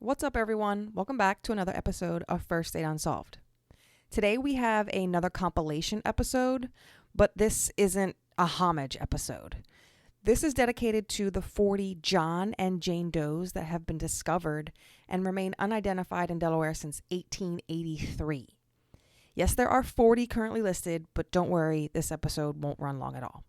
What's up, everyone? Welcome back to another episode of First Aid Unsolved. Today we have another compilation episode, but this isn't a homage episode. This is dedicated to the 40 John and Jane Does that have been discovered and remain unidentified in Delaware since 1883. Yes, there are 40 currently listed, but don't worry, this episode won't run long at all.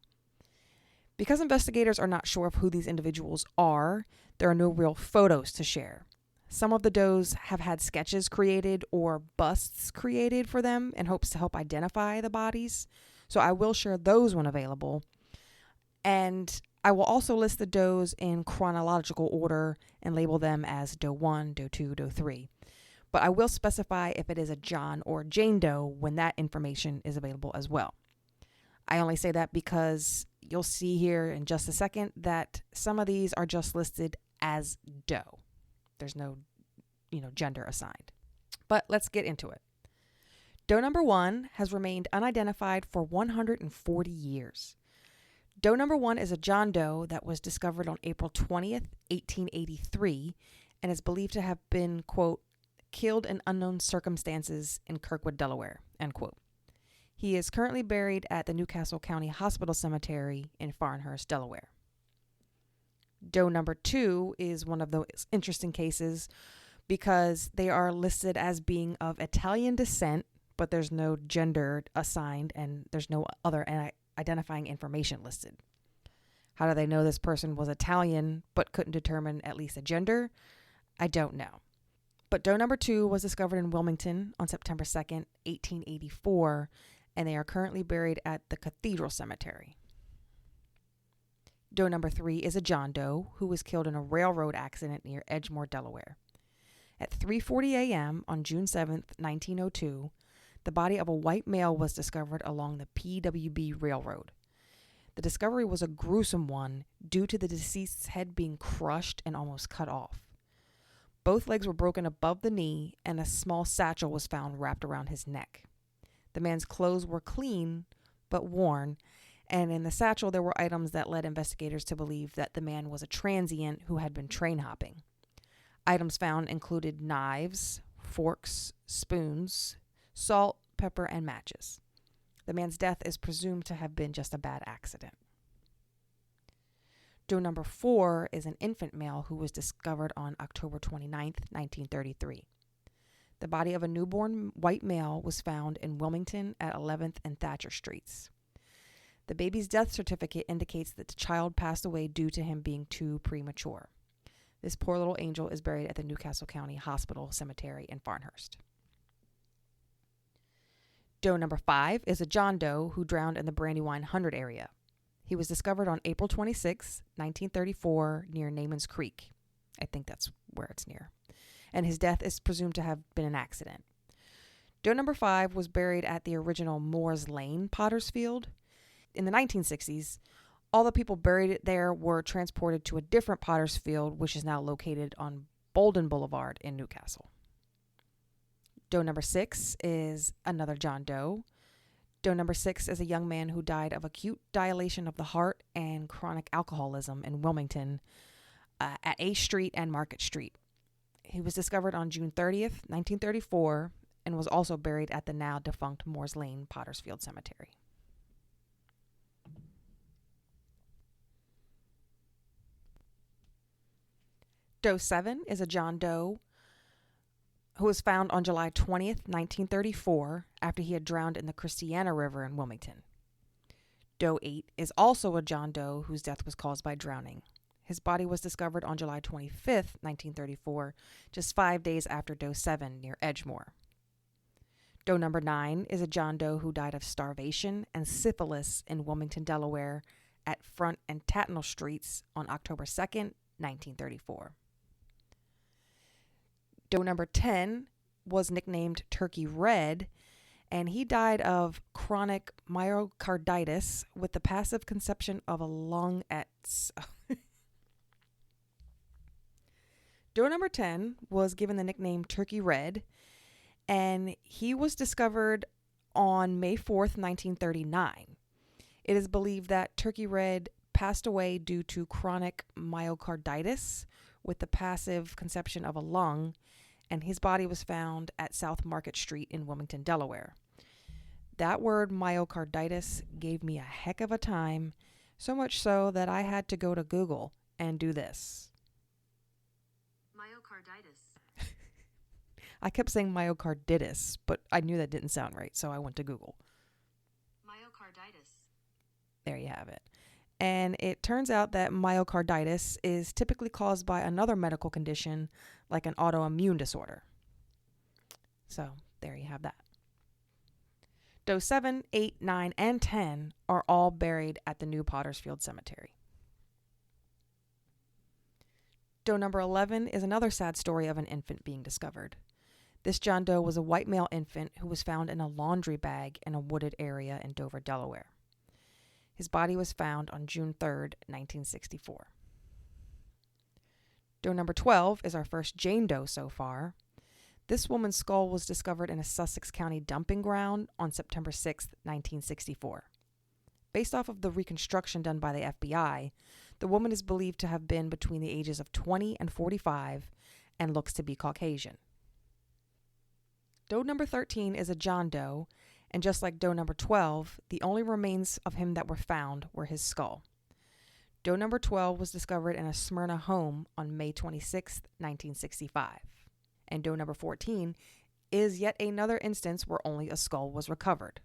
Because investigators are not sure of who these individuals are, there are no real photos to share. Some of the does have had sketches created or busts created for them in hopes to help identify the bodies, so I will share those when available. And I will also list the does in chronological order and label them as Doe 1, Doe 2, Doe 3. But I will specify if it is a John or Jane Doe when that information is available as well. I only say that because you'll see here in just a second that some of these are just listed as Doe. There's no, gender assigned. But let's get into it. Doe number 1 has remained unidentified for 140 years. Doe number 1 is a John Doe that was discovered on April 20th, 1883, and is believed to have been, quote, killed in unknown circumstances in Kirkwood, Delaware, end quote. He is currently buried at the Newcastle County Hospital Cemetery in Farnhurst, Delaware. Doe number 2 is one of those interesting cases because they are listed as being of Italian descent, but there's no gender assigned and there's no other identifying information listed. How do they know this person was Italian but couldn't determine at least a gender? I don't know. But Doe number 2 was discovered in Wilmington on September 2nd, 1884, and they are currently buried at the Cathedral Cemetery. Doe number 3 is a John Doe who was killed in a railroad accident near Edgemoor, Delaware. At 3:40 a.m. on June 7th, 1902, the body of a white male was discovered along the PWB Railroad. The discovery was a gruesome one due to the deceased's head being crushed and almost cut off. Both legs were broken above the knee, and a small satchel was found wrapped around his neck. The man's clothes were clean but worn, and in the satchel there were items that led investigators to believe that the man was a transient who had been train hopping. Items found included knives, forks, spoons, salt, pepper, and matches. The man's death is presumed to have been just a bad accident. Doe number 4 is an infant male who was discovered on October 29th, 1933. The body of a newborn white male was found in Wilmington at 11th and Thatcher Streets. The baby's death certificate indicates that the child passed away due to him being too premature. This poor little angel is buried at the Newcastle County Hospital Cemetery in Farnhurst. Doe number 5 is a John Doe who drowned in the Brandywine 100 area. He was discovered on April 26, 1934, near Naaman's Creek. I think that's where it's near. And his death is presumed to have been an accident. Doe number 5 was buried at the original Moore's Lane Potter's Field. In the 1960s, all the people buried there were transported to a different Potter's Field, which is now located on Bolden Boulevard in Newcastle. Doe number 6 is another John Doe. Doe number 6 is a young man who died of acute dilation of the heart and chronic alcoholism in Wilmington at A Street and Market Street. He was discovered on June 30th, 1934, and was also buried at the now defunct Moore's Lane Potter's Field Cemetery. Doe 7 is a John Doe who was found on July 20th, 1934, after he had drowned in the Christiana River in Wilmington. Doe 8 is also a John Doe whose death was caused by drowning. His body was discovered on July 25th, 1934, just 5 days after Doe 7 near Edgemoor. Doe number 9 is a John Doe who died of starvation and syphilis in Wilmington, Delaware, at Front and Tatnall Streets on October 2nd, 1934. Doe number 10 was nicknamed Turkey Red, and he died of chronic myocarditis with the passive conception of a lung at... Doe number 10 was given the nickname Turkey Red, and he was discovered on May 4th, 1939. It is believed that Turkey Red passed away due to chronic myocarditis, with the passive conception of a lung, and his body was found at South Market Street in Wilmington, Delaware. That word myocarditis gave me a heck of a time, so much so that I had to go to Google and do this. Myocarditis. I kept saying myocarditis, but I knew that didn't sound right, so I went to Google. Myocarditis. There you have it. And it turns out that myocarditis is typically caused by another medical condition like an autoimmune disorder. So there you have that. Doe 7, 8, 9, and 10 are all buried at the New Pottersfield Cemetery. Doe number 11 is another sad story of an infant being discovered. This John Doe was a white male infant who was found in a laundry bag in a wooded area in Dover, Delaware. His body was found on June 3rd, 1964. Doe number 12 is our first Jane Doe so far. This woman's skull was discovered in a Sussex County dumping ground on September 6, 1964. Based off of the reconstruction done by the FBI, the woman is believed to have been between the ages of 20 and 45 and looks to be Caucasian. Doe number 13 is a John Doe, and just like Doe number 12, the only remains of him that were found were his skull. Doe number 12 was discovered in a Smyrna home on May 26, 1965. And Doe number 14 is yet another instance where only a skull was recovered.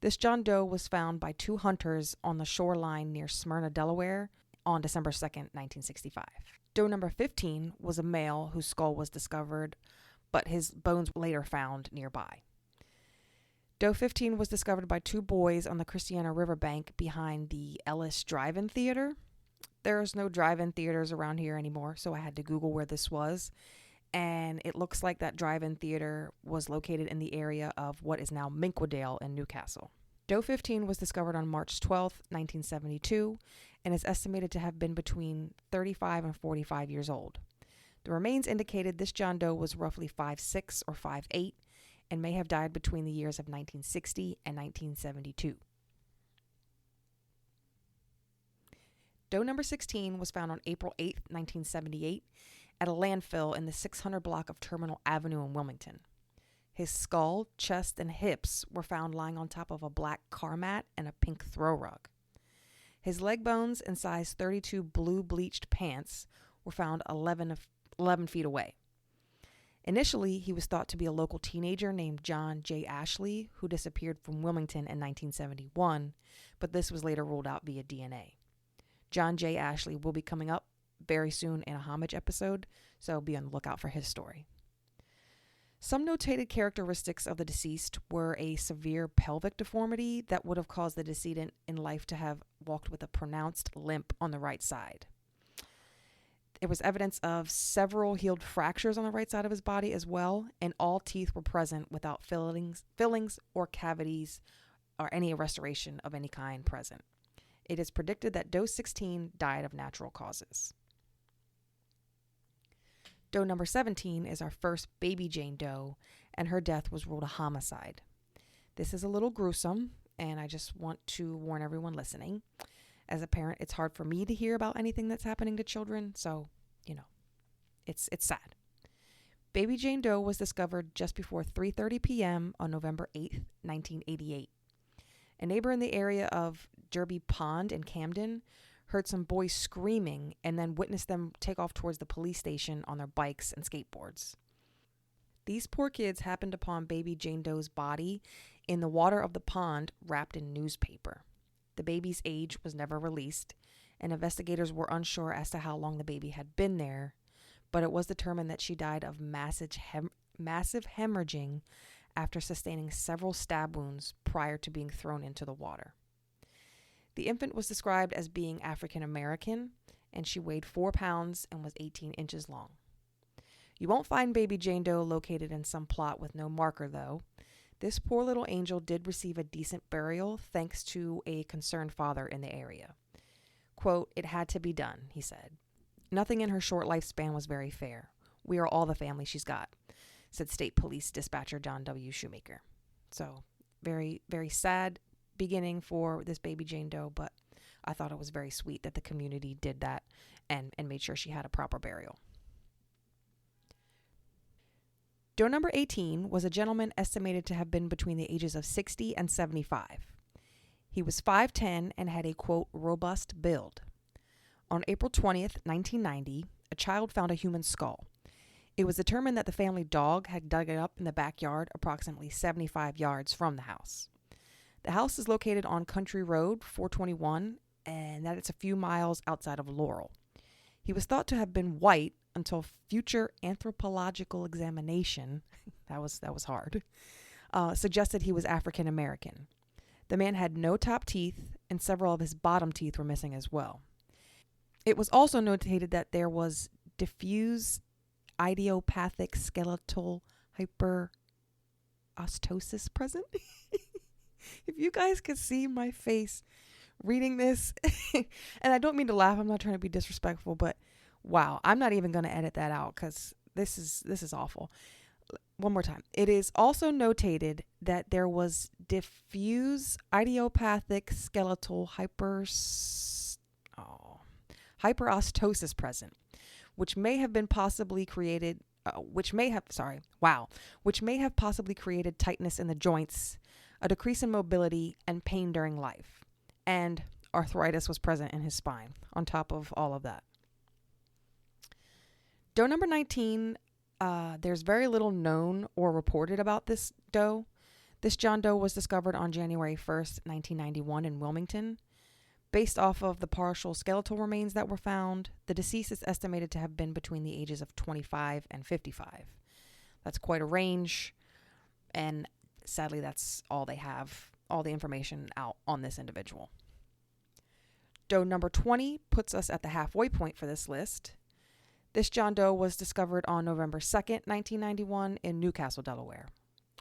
This John Doe was found by two hunters on the shoreline near Smyrna, Delaware on December 2nd, 1965. Doe number 15 was a male whose skull was discovered, but his bones were later found nearby. Doe 15 was discovered by two boys on the Christiana Riverbank behind the Ellis Drive-In Theater. There's no drive-in theaters around here anymore, so I had to Google where this was. And it looks like that drive-in theater was located in the area of what is now Minquadale in Newcastle. Doe 15 was discovered on March 12, 1972, and is estimated to have been between 35 and 45 years old. The remains indicated this John Doe was roughly 5'6" or 5'8", and may have died between the years of 1960 and 1972. Doe number 16 was found on April 8, 1978, at a landfill in the 600 block of Terminal Avenue in Wilmington. His skull, chest, and hips were found lying on top of a black car mat and a pink throw rug. His leg bones and size 32 blue bleached pants were found 11 feet away. Initially, he was thought to be a local teenager named John J. Ashley, who disappeared from Wilmington in 1971, but this was later ruled out via DNA. John J. Ashley will be coming up very soon in a homage episode, so be on the lookout for his story. Some notated characteristics of the deceased were a severe pelvic deformity that would have caused the decedent in life to have walked with a pronounced limp on the right side. There was evidence of several healed fractures on the right side of his body as well, and all teeth were present without fillings or cavities or any restoration of any kind present. It is predicted that Doe 16 died of natural causes. Doe number 17 is our first baby Jane Doe, and her death was ruled a homicide. This is a little gruesome, and I just want to warn everyone listening. As a parent, it's hard for me to hear about anything that's happening to children, so, it's sad. Baby Jane Doe was discovered just before 3:30 p.m. on November 8th, 1988. A neighbor in the area of Derby Pond in Camden heard some boys screaming and then witnessed them take off towards the police station on their bikes and skateboards. These poor kids happened upon baby Jane Doe's body in the water of the pond wrapped in newspaper. The baby's age was never released, and investigators were unsure as to how long the baby had been there, but it was determined that she died of massive hemorrhaging after sustaining several stab wounds prior to being thrown into the water. The infant was described as being African American, and she weighed 4 pounds and was 18 inches long. You won't find baby Jane Doe located in some plot with no marker, though. This poor little angel did receive a decent burial thanks to a concerned father in the area. Quote, "It had to be done," he said. "Nothing in her short lifespan was very fair. We are all the family she's got," said State Police Dispatcher John W. Shoemaker. So, very, very sad beginning for this baby Jane Doe, but I thought it was very sweet that the community did that and made sure she had a proper burial. Doe number 18 was a gentleman estimated to have been between the ages of 60 and 75. He was 5'10" and had a, quote, robust build. On April 20th, 1990, a child found a human skull. It was determined that the family dog had dug it up in the backyard approximately 75 yards from the house. The house is located on Country Road 421, and that it's a few miles outside of Laurel. He was thought to have been white until future anthropological examination, that was hard, suggested he was African American. The man had no top teeth, and several of his bottom teeth were missing as well. It was also notated that there was diffuse idiopathic skeletal hyperostosis present. If you guys could see my face reading this, and I don't mean to laugh, I'm not trying to be disrespectful, but wow, I'm not even going to edit that out because this is awful. One more time. It is also notated that there was diffuse idiopathic skeletal hyperostosis present, which may have possibly created tightness in the joints, a decrease in mobility, and pain during life. And arthritis was present in his spine on top of all of that. Doe number 19, there's very little known or reported about this doe. This John Doe was discovered on January 1st, 1991 in Wilmington. Based off of the partial skeletal remains that were found, the deceased is estimated to have been between the ages of 25 and 55. That's quite a range, and sadly that's all they have, all the information out on this individual. Doe number 20 puts us at the halfway point for this list. This John Doe was discovered on November 2nd, 1991 in Newcastle, Delaware.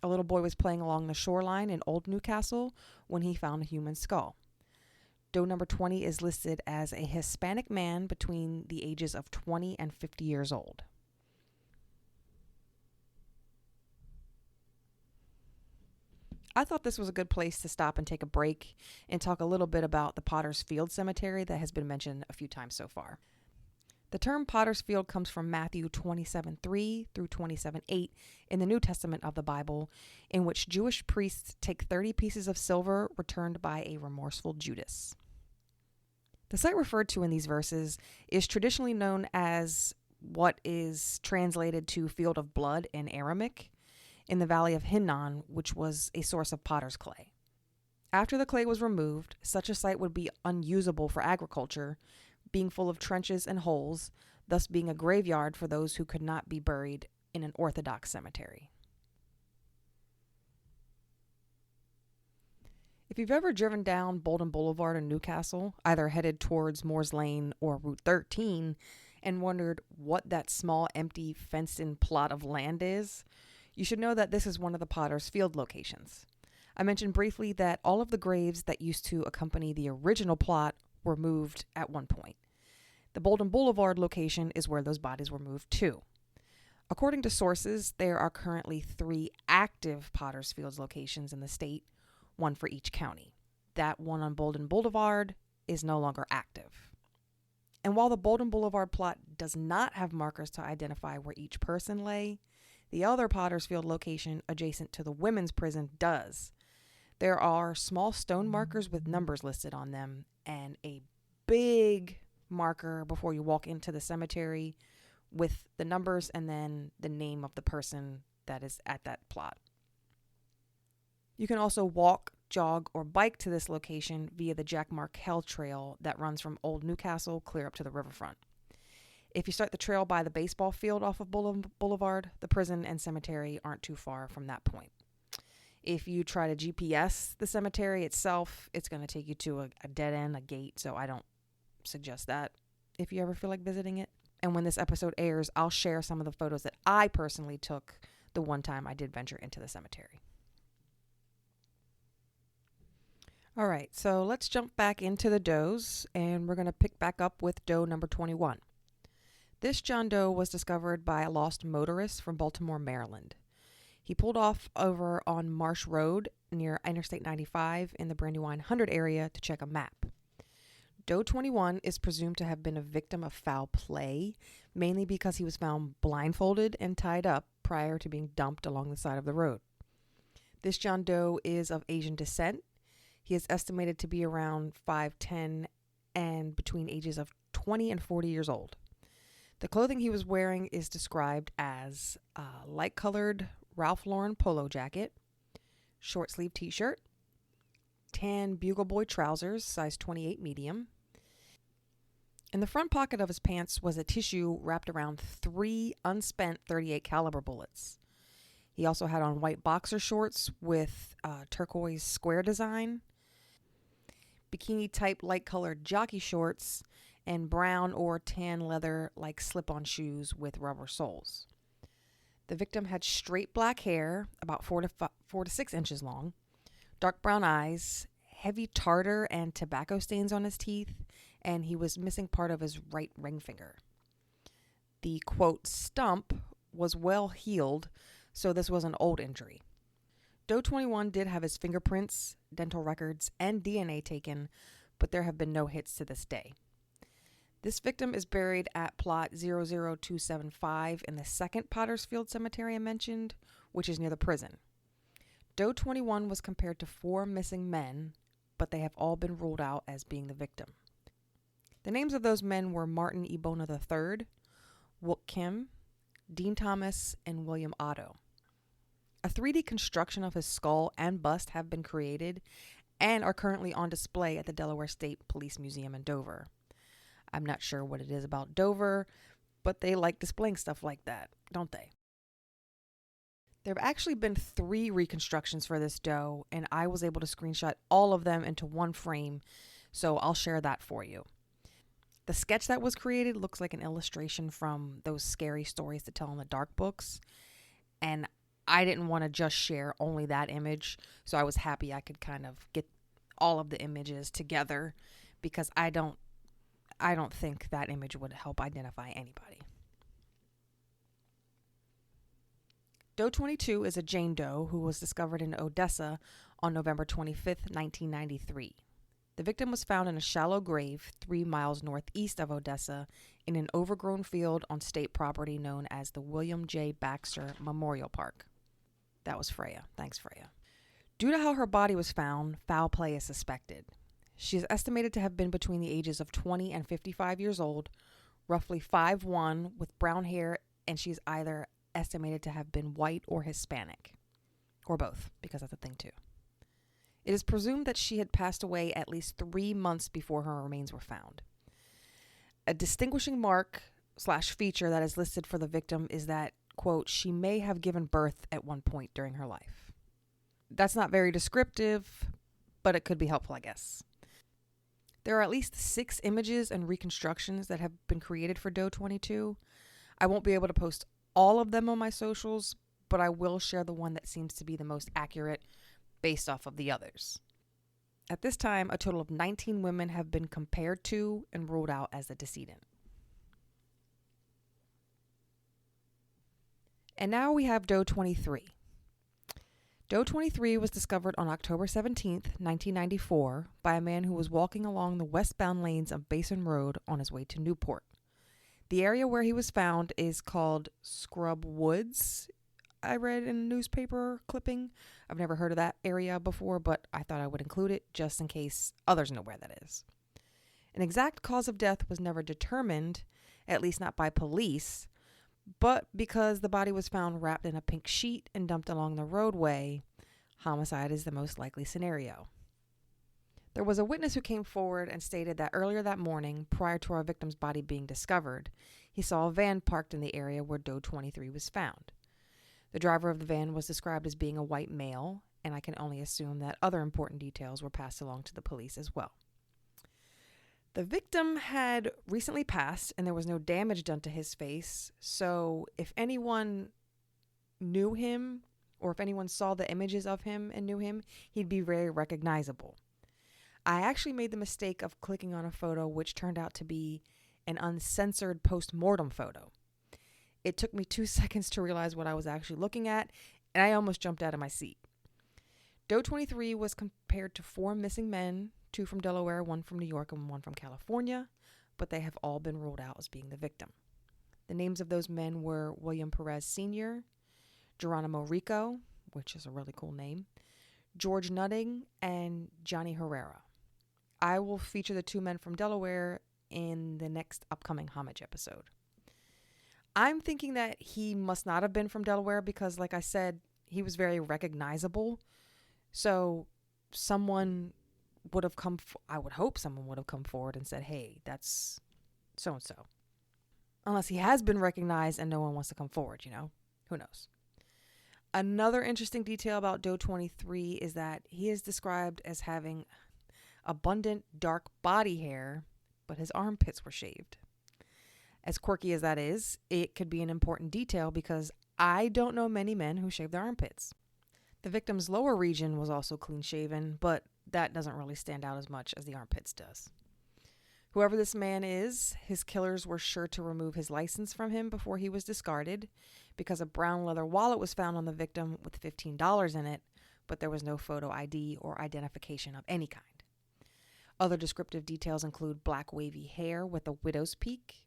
A little boy was playing along the shoreline in Old Newcastle when he found a human skull. Doe number 20 is listed as a Hispanic man between the ages of 20 and 50 years old. I thought this was a good place to stop and take a break and talk a little bit about the Potter's Field Cemetery that has been mentioned a few times so far. The term Potter's Field comes from Matthew 27:3 through 27:8 in the New Testament of the Bible, in which Jewish priests take 30 pieces of silver returned by a remorseful Judas. The site referred to in these verses is traditionally known as what is translated to Field of Blood in Aramaic, in the valley of Hinnom, which was a source of potter's clay. After the clay was removed, such a site would be unusable for agriculture, being full of trenches and holes, thus being a graveyard for those who could not be buried in an Orthodox cemetery. If you've ever driven down Bolden Boulevard in Newcastle, either headed towards Moore's Lane or Route 13, and wondered what that small, empty, fenced-in plot of land is, you should know that this is one of the Potter's Field locations. I mentioned briefly that all of the graves that used to accompany the original plot were moved at one point. The Bolden Boulevard location is where those bodies were moved to. According to sources, there are currently 3 active Potter's Fields locations in the state, one for each county. That one on Bolden Boulevard is no longer active. And while the Bolden Boulevard plot does not have markers to identify where each person lay, the other Potter's Field location adjacent to the women's prison does. There are small stone markers with numbers listed on them and a big marker before you walk into the cemetery with the numbers and then the name of the person that is at that plot. You can also walk, jog, or bike to this location via the Jack Markell Trail that runs from Old Newcastle clear up to the riverfront. If you start the trail by the baseball field off of Boulevard, the prison and cemetery aren't too far from that point. If you try to GPS the cemetery itself, it's going to take you to a dead end, a gate, so I don't suggest that if you ever feel like visiting it. And when this episode airs, I'll share some of the photos that I personally took the one time I did venture into the cemetery. All right, so let's jump back into the does, and we're going to pick back up with Doe number 21. This John Doe was discovered by a lost motorist from Baltimore, Maryland. He pulled off over on Marsh Road near Interstate 95 in the Brandywine 100 area to check a map. Doe 21 is presumed to have been a victim of foul play, mainly because he was found blindfolded and tied up prior to being dumped along the side of the road. This John Doe is of Asian descent. He is estimated to be around 5'10" and between ages of 20 and 40 years old. The clothing he was wearing is described as a light-colored Ralph Lauren polo jacket, short-sleeve t-shirt, tan Bugle Boy trousers, size 28 medium. In the front pocket of his pants was a tissue wrapped around 3 unspent .38 caliber bullets. He also had on white boxer shorts with turquoise square design, bikini-type light-colored jockey shorts, and brown or tan leather-like slip-on shoes with rubber soles. The victim had straight black hair, about 4 to 6 inches long, dark brown eyes, heavy tartar and tobacco stains on his teeth, and he was missing part of his right ring finger. The, quote, stump was well healed, so this was an old injury. Doe 21 did have his fingerprints, dental records, and DNA taken, but there have been no hits to this day. This victim is buried at plot 00275 in the second Pottersfield Cemetery I mentioned, which is near the prison. Doe 21 was compared to 4 missing men, but they have all been ruled out as being the victim. The names of those men were Martin Ebona III, Wook Kim, Dean Thomas, and William Otto. A 3D construction of his skull and bust have been created and are currently on display at the Delaware State Police Museum in Dover. I'm not sure what it is about Dover, but they like displaying stuff like that, don't they? There have actually been 3 reconstructions for this doe, and I was able to screenshot all of them into one frame, so I'll share that for you. The sketch that was created looks like an illustration from those scary stories to tell in the dark books, and I didn't want to just share only that image, so I was happy I could kind of get all of the images together, because I don't think that image would help identify anybody. Doe 22 is a Jane Doe who was discovered in Odessa on November 25th, 1993. The victim was found in a shallow grave 3 miles northeast of Odessa in an overgrown field on state property known as the William J. Baxter Memorial Park. That was Freya. Thanks, Freya. Due to how her body was found, foul play is suspected. She is estimated to have been between the ages of 20 and 55 years old, roughly 5'1", with brown hair, and she's either estimated to have been white or Hispanic, or both, because that's a thing too. It is presumed that she had passed away at least 3 months before her remains were found. A distinguishing mark / feature that is listed for the victim is that, quote, she may have given birth at one point during her life. That's not very descriptive, but it could be helpful, I guess. There are at least 6 images and reconstructions that have been created for Doe 22. I won't be able to post all of them on my socials, but I will share the one that seems to be the most accurate based off of the others. At this time, a total of 19 women have been compared to and ruled out as the decedent. And now we have Doe 23. Doe 23 was discovered on October 17th, 1994, by a man who was walking along the westbound lanes of Basin Road on his way to Newport. The area where he was found is called Scrub Woods. I read in a newspaper clipping. I've never heard of that area before, but I thought I would include it just in case others know where that is. An exact cause of death was never determined, at least not by police, but because the body was found wrapped in a pink sheet and dumped along the roadway, homicide is the most likely scenario. There was a witness who came forward and stated that earlier that morning, prior to our victim's body being discovered, he saw a van parked in the area where Doe 23 was found. The driver of the van was described as being a white male, and I can only assume that other important details were passed along to the police as well. The victim had recently passed, and there was no damage done to his face, so if anyone knew him, or if anyone saw the images of him and knew him, he'd be very recognizable. I actually made the mistake of clicking on a photo which turned out to be an uncensored post-mortem photo. It took me 2 seconds to realize what I was actually looking at, and I almost jumped out of my seat. Doe 23 was compared to 4 missing men, 2 from Delaware, 1 from New York, and 1 from California, but they have all been ruled out as being the victim. The names of those men were William Perez Sr., Geronimo Rico, which is a really cool name, George Nutting, and Johnny Herrera. I will feature the 2 men from Delaware in the next upcoming homage episode. I'm thinking that he must not have been from Delaware because, like I said, he was very recognizable. So someone would have I would hope someone would have come forward and said, hey, that's so-and-so. Unless he has been recognized and no one wants to come forward, who knows? Another interesting detail about Doe 23 is that he is described as having abundant dark body hair, but his armpits were shaved. As quirky as that is, it could be an important detail because I don't know many men who shave their armpits. The victim's lower region was also clean shaven, but that doesn't really stand out as much as the armpits does. Whoever this man is, his killers were sure to remove his license from him before he was discarded because a brown leather wallet was found on the victim with $15 in it, but there was no photo ID or identification of any kind. Other descriptive details include black wavy hair with a widow's peak,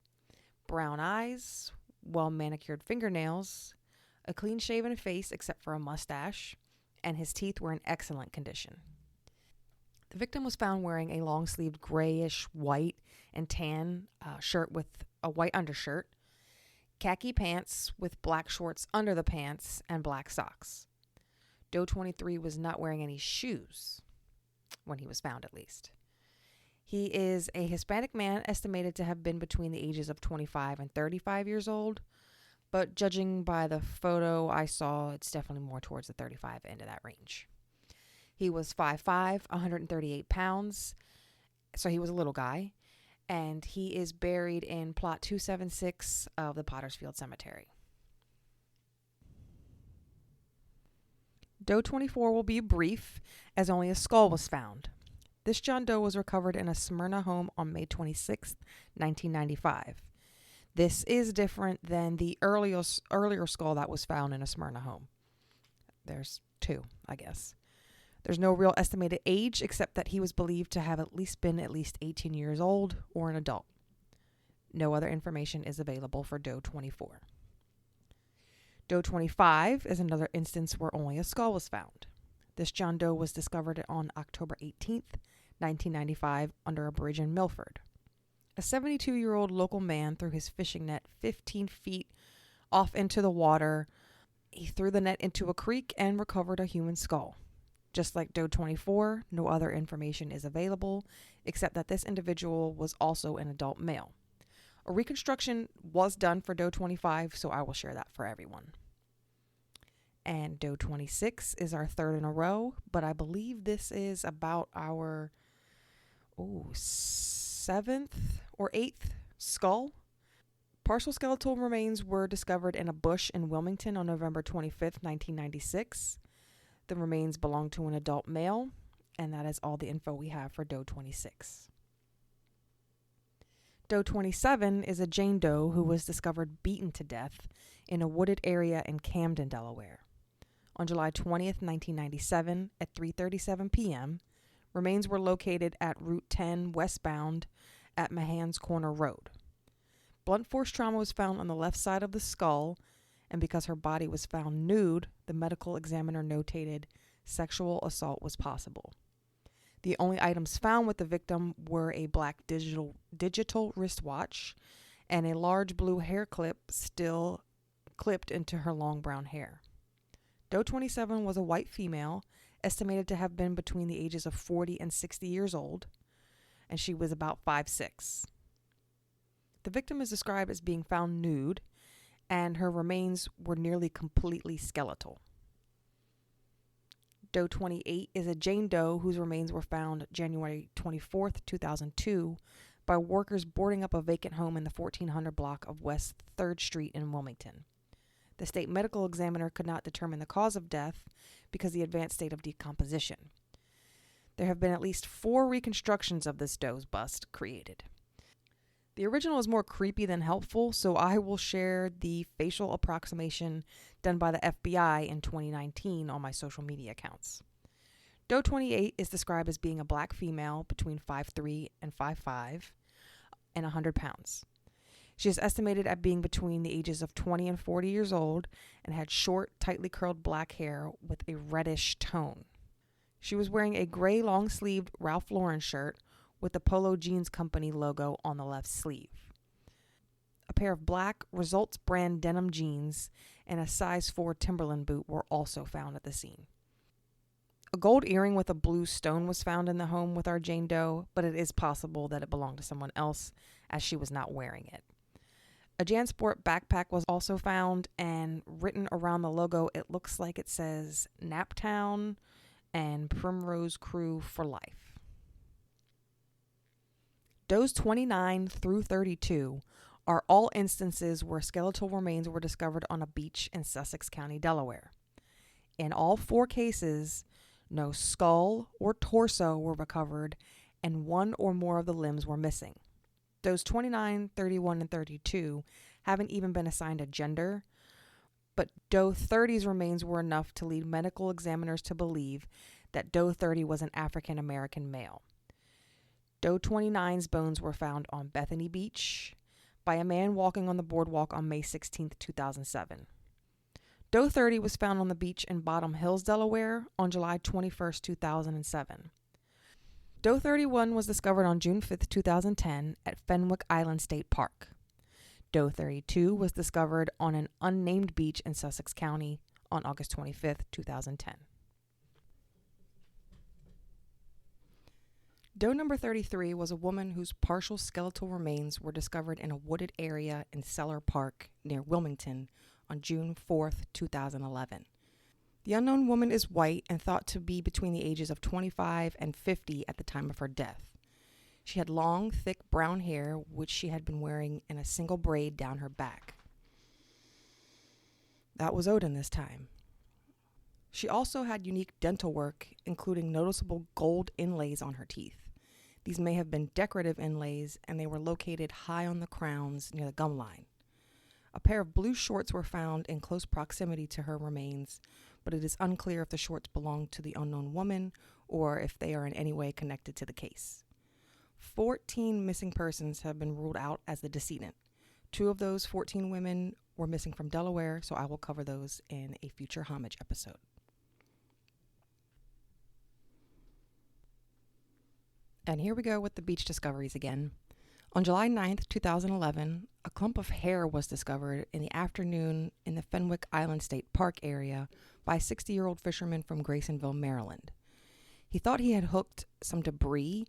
brown eyes, well-manicured fingernails, a clean-shaven face except for a mustache, and his teeth were in excellent condition. The victim was found wearing a long-sleeved grayish white and tan shirt with a white undershirt, khaki pants with black shorts under the pants, and black socks. Doe 23 was not wearing any shoes when he was found, at least. He is a Hispanic man estimated to have been between the ages of 25 and 35 years old, but judging by the photo I saw, it's definitely more towards the 35 end of that range. He was 5'5", 138 pounds, so he was a little guy, and he is buried in plot 276 of the Pottersfield Cemetery. Doe 24 will be brief, as only a skull was found. This John Doe was recovered in a Smyrna home on May 26, 1995. This is different than the earlier skull that was found in a Smyrna home. There's 2, I guess. There's no real estimated age except that he was believed to have been at least 18 years old or an adult. No other information is available for Doe 24. Doe 25 is another instance where only a skull was found. This John Doe was discovered on October 18th, 1995 under a bridge in Milford. A 72-year-old local man threw his fishing net 15 feet off into the water. He threw the net into a creek and recovered a human skull. Just like Doe 24, no other information is available except that this individual was also an adult male. A reconstruction was done for Doe 25, so I will share that for everyone. And Doe 26 is our 3rd in a row, but I believe this is about our 7th or 8th skull. Partial skeletal remains were discovered in a bush in Wilmington on November 25th, 1996. The remains belong to an adult male, and that is all the info we have for Doe 26. Doe 27 is a Jane Doe who was discovered beaten to death in a wooded area in Camden, Delaware. On July 20th, 1997, at 3:37 p.m., remains were located at Route 10 westbound at Mahan's Corner Road. Blunt force trauma was found on the left side of the skull, and because her body was found nude, the medical examiner notated sexual assault was possible. The only items found with the victim were a black digital wristwatch and a large blue hair clip still clipped into her long brown hair. Doe 27 was a white female, estimated to have been between the ages of 40 and 60 years old, and she was about 5'6". The victim is described as being found nude, and her remains were nearly completely skeletal. Doe 28 is a Jane Doe whose remains were found January 24th, 2002 by workers boarding up a vacant home in the 1400 block of West 3rd Street in Wilmington. The state medical examiner could not determine the cause of death because of the advanced state of decomposition. There have been at least 4 reconstructions of this Doe's bust created. The original is more creepy than helpful, so I will share the facial approximation done by the FBI in 2019 on my social media accounts. Doe 28 is described as being a black female between 5'3" and 5'5" and 100 pounds. She is estimated at being between the ages of 20 and 40 years old and had short, tightly curled black hair with a reddish tone. She was wearing a gray long-sleeved Ralph Lauren shirt with the Polo Jeans Company logo on the left sleeve. A pair of black Results brand denim jeans and a size 4 Timberland boot were also found at the scene. A gold earring with a blue stone was found in the home with our Jane Doe, but it is possible that it belonged to someone else as she was not wearing it. A JanSport backpack was also found, and written around the logo, it looks like it says Naptown and Primrose Crew for life. Does 29 through 32 are all instances where skeletal remains were discovered on a beach in Sussex County, Delaware. In all 4 cases, no skull or torso were recovered, and one or more of the limbs were missing. Those 29, 31, and 32 haven't even been assigned a gender, but Doe 30's remains were enough to lead medical examiners to believe that Doe 30 was an African American male. Doe 29's bones were found on Bethany Beach by a man walking on the boardwalk on May 16, 2007. Doe 30 was found on the beach in Bottom Hills, Delaware on July 21, 2007. Doe 31 was discovered on June 5, 2010 at Fenwick Island State Park. Doe 32 was discovered on an unnamed beach in Sussex County on August 25, 2010. Doe number 33 was a woman whose partial skeletal remains were discovered in a wooded area in Cellar Park near Wilmington on June 4, 2011. The unknown woman is white and thought to be between the ages of 25 and 50 at the time of her death. She had long, thick brown hair, which she had been wearing in a single braid down her back. That was Odin this time. She also had unique dental work, including noticeable gold inlays on her teeth. These may have been decorative inlays, and they were located high on the crowns near the gum line. A pair of blue shorts were found in close proximity to her remains, but it is unclear if the shorts belong to the unknown woman or if they are in any way connected to the case. 14 missing persons have been ruled out as the decedent. 2 of those 14 women were missing from Delaware, so I will cover those in a future homage episode. And here we go with the beach discoveries again. On July 9th, 2011, a clump of hair was discovered in the afternoon in the Fenwick Island State Park area by a 60-year-old fisherman from Graysonville, Maryland. He thought he had hooked some debris,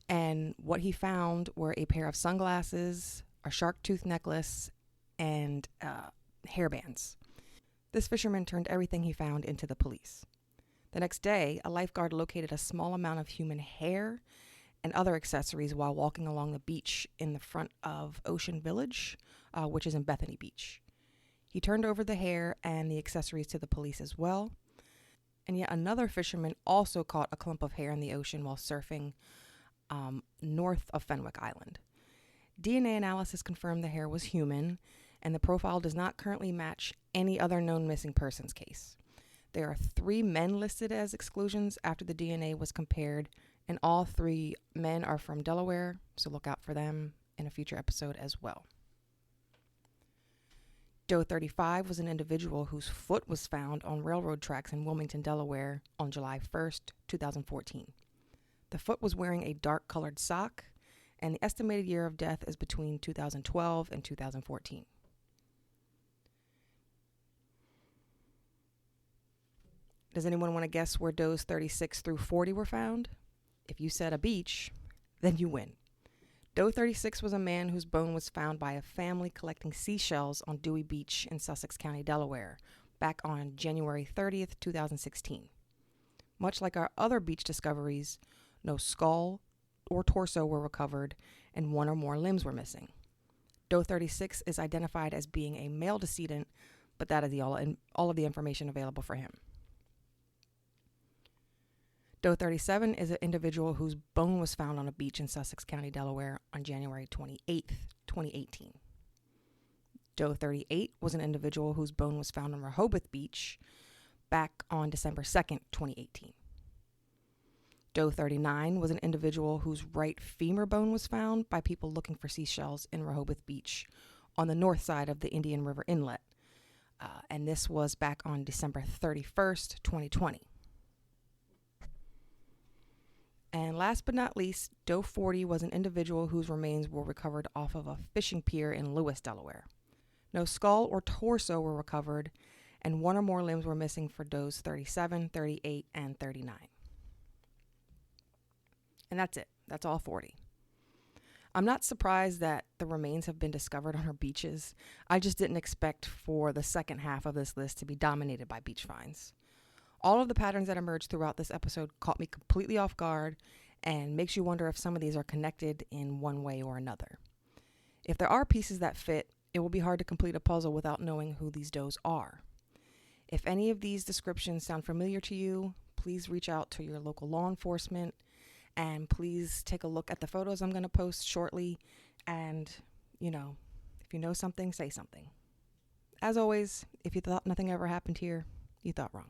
and what he found were a pair of sunglasses, a shark tooth necklace, and hairbands. This fisherman turned everything he found into the police. The next day, a lifeguard located a small amount of human hair and other accessories while walking along the beach in the front of Ocean Village, which is in Bethany Beach. He turned over the hair and the accessories to the police as well. And yet another fisherman also caught a clump of hair in the ocean while surfing north of Fenwick Island. DNA analysis confirmed the hair was human, and the profile does not currently match any other known missing persons case. There are 3 men listed as exclusions after the DNA was compared, and all 3 men are from Delaware, so look out for them in a future episode as well. Doe 35 was an individual whose foot was found on railroad tracks in Wilmington, Delaware on July 1st, 2014. The foot was wearing a dark-colored sock, and the estimated year of death is between 2012 and 2014. Does anyone want to guess where Does 36 through 40 were found? If you said a beach, then you win. Doe 36 was a man whose bone was found by a family collecting seashells on Dewey Beach in Sussex County, Delaware, back on January 30th, 2016. Much like our other beach discoveries, no skull or torso were recovered, and 1 or more limbs were missing. Doe 36 is identified as being a male decedent, but that is all of the information available for him. Doe 37 is an individual whose bone was found on a beach in Sussex County, Delaware on January 28th, 2018. Doe 38 was an individual whose bone was found on Rehoboth Beach back on December 2nd, 2018. Doe 39 was an individual whose right femur bone was found by people looking for seashells in Rehoboth Beach on the north side of the Indian River Inlet. And this was back on December 31st, 2020. And last but not least, Doe 40 was an individual whose remains were recovered off of a fishing pier in Lewis, Delaware. No skull or torso were recovered, and one or more limbs were missing for Does 37, 38, and 39. And that's it. That's all 40. I'm not surprised that the remains have been discovered on our beaches. I just didn't expect for the second half of this list to be dominated by beach finds. All of the patterns that emerged throughout this episode caught me completely off guard and makes you wonder if some of these are connected in one way or another. If there are pieces that fit, it will be hard to complete a puzzle without knowing who these does are. If any of these descriptions sound familiar to you, please reach out to your local law enforcement, and please take a look at the photos I'm going to post shortly. And, if you know something, say something. As always, if you thought nothing ever happened here, you thought wrong.